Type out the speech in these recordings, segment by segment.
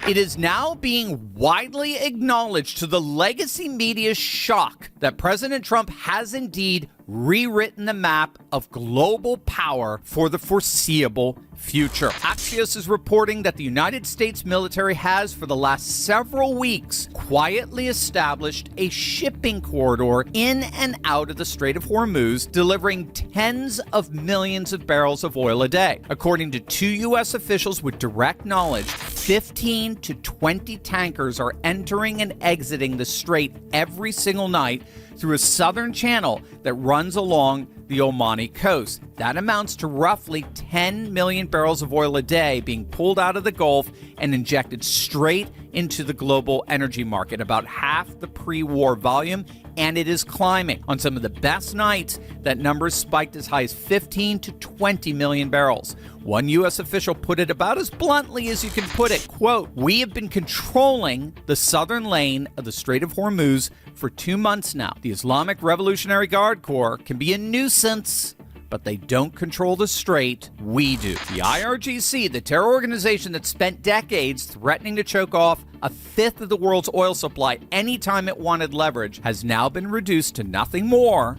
It is now being widely acknowledged, to the legacy media's shock, that President Trump has indeed rewritten the map of global power for the foreseeable future. Axios is reporting that the United States military has, for the last several weeks, quietly established a shipping corridor in and out of the Strait of Hormuz, delivering tens of millions of barrels of oil a day. According to two U.S. officials with direct knowledge, 15 to 20 tankers are entering and exiting the strait every single night through a southern channel that runs along the Omani coast. That amounts to roughly 10 million barrels of oil a day being pulled out of the Gulf and injected straight into the global energy market, about half the pre-war volume, and it is climbing. On some of the best nights, that number spiked as high as 15 to 20 million barrels. One U.S. official put it about as bluntly as you can put it, quote, "We have been controlling the southern lane of the Strait of Hormuz for 2 months now. The Islamic Revolutionary Guard Corps can be a nuisance, but they don't control the strait. We do." The IRGC, the terror organization that spent decades threatening to choke off a fifth of the world's oil supply anytime it wanted leverage, has now been reduced to nothing more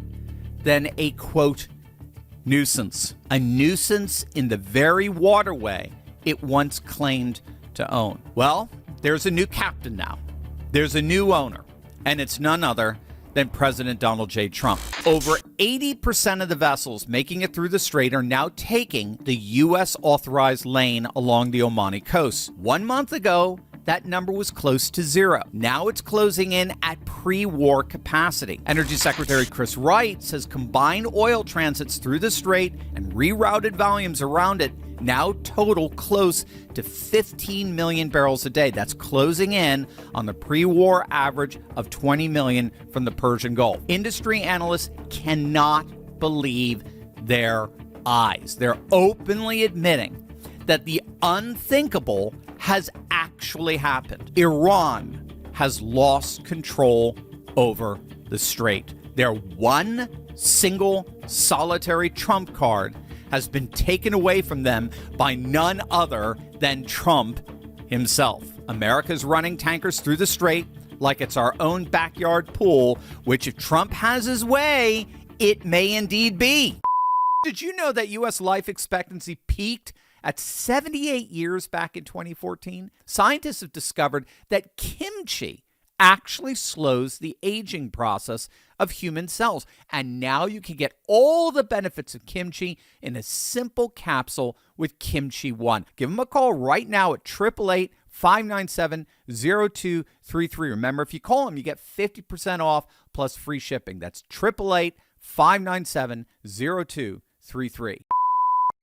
than a, quote, nuisance. A nuisance in the very waterway it once claimed to own. Well, there's a new captain now. There's a new owner, and it's none other than President Donald J. Trump. Over 80% of the vessels making it through the strait are now taking the U.S. authorized lane along the Omani coast. 1 month ago, that number was close to zero. Now it's closing in at pre-war capacity. Energy Secretary Chris Wright says combined oil transits through the strait and rerouted volumes around it now total close to 15 million barrels a day. That's closing in on the pre-war average of 20 million from the Persian Gulf. Industry analysts cannot believe their eyes. They're openly admitting that the unthinkable has actually happened. Iran has lost control over the strait. Their one single solitary trump card has been taken away from them by none other than Trump himself. America's running tankers through the strait like it's our own backyard pool, which if Trump has his way, it may indeed be. Did you know that U.S. life expectancy peaked at 78 years back in 2014? Scientists have discovered that kimchi actually slows the aging process of human cells. And now you can get all the benefits of kimchi in a simple capsule with Kimchi One. Give them a call right now at 888-597-0233. Remember, if you call them, you get 50% off plus free shipping. That's 888-597-0233.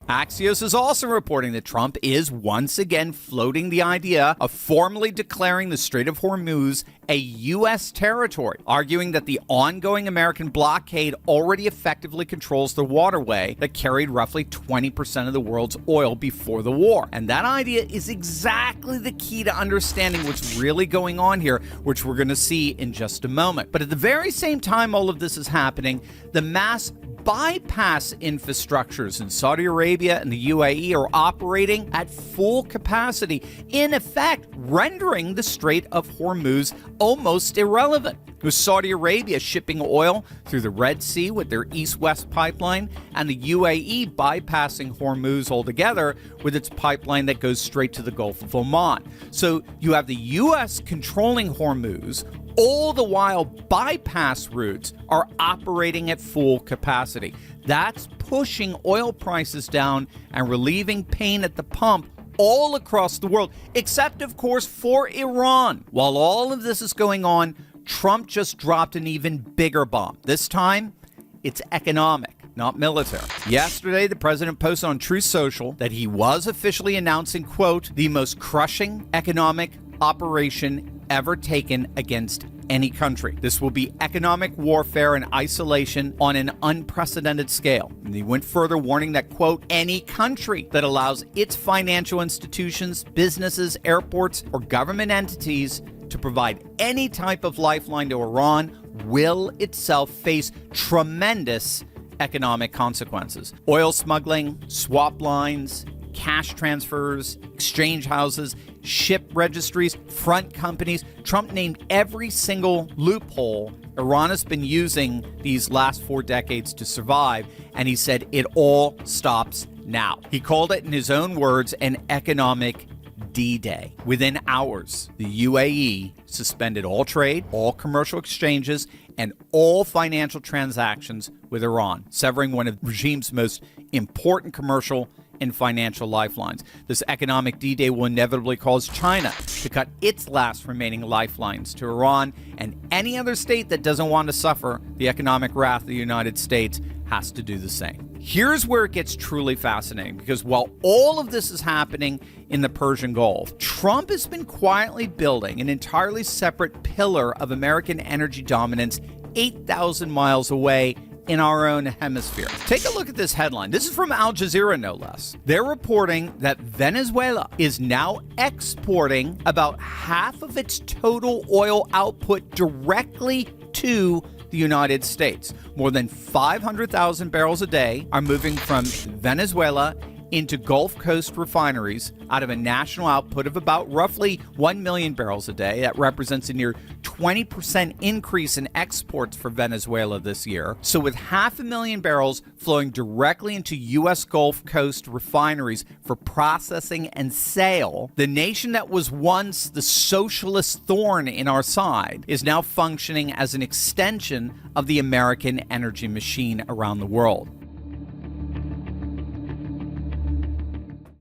Axios is also reporting that Trump is once again floating the idea of formally declaring the Strait of Hormuz a U.S. territory, arguing that the ongoing American blockade already effectively controls the waterway that carried roughly 20% of the world's oil before the war. And that idea is exactly the key to understanding what's really going on here, which we're going to see in just a moment. But at the very same time all of this is happening, the mass bypass infrastructures in Saudi Arabia and the UAE are operating at full capacity, in effect rendering the Strait of Hormuz almost irrelevant. With Saudi Arabia shipping oil through the Red Sea with their east-west pipeline, and the UAE bypassing Hormuz altogether with its pipeline that goes straight to the Gulf of Oman. So you have the U.S. controlling Hormuz, all the while bypass routes are operating at full capacity. That's pushing oil prices down and relieving pain at the pump all across the world, except, of course, for Iran. While all of this is going on, Trump just dropped an even bigger bomb. This time, it's economic, not military. Yesterday, the president posted on Truth Social that he was officially announcing, quote, the most crushing economic operation ever taken against any country. This will be economic warfare and isolation on an unprecedented scale. And he went further, warning that, quote, any country that allows its financial institutions, businesses, airports, or government entities to provide any type of lifeline to Iran will itself face tremendous economic consequences. Oil smuggling, swap lines, cash transfers, exchange houses, ship registries, front companies. Trump named every single loophole Iran has been using these last 4 decades to survive, and he said it all stops now. He called it, in his own words, an economic D-Day. Within hours, the UAE suspended all trade, all commercial exchanges, and all financial transactions with Iran, severing one of the regime's most important commercial and financial lifelines. This economic D-Day will inevitably cause China to cut its last remaining lifelines to Iran, and any other state that doesn't want to suffer the economic wrath of the United States has to do the same. Here's where it gets truly fascinating, because while all of this is happening in the Persian Gulf, Trump has been quietly building an entirely separate pillar of American energy dominance 8,000 miles away in our own hemisphere. Take a look at this headline. This is from Al Jazeera, no less. They're reporting that Venezuela is now exporting about half of its total oil output directly to the United States. More than 500,000 barrels a day are moving from Venezuela into Gulf Coast refineries out of a national output of about roughly 1 million barrels a day. That represents a near 20% increase in exports for Venezuela this year. So with 500,000 barrels flowing directly into U.S. Gulf Coast refineries for processing and sale, the nation that was once the socialist thorn in our side is now functioning as an extension of the American energy machine around the world.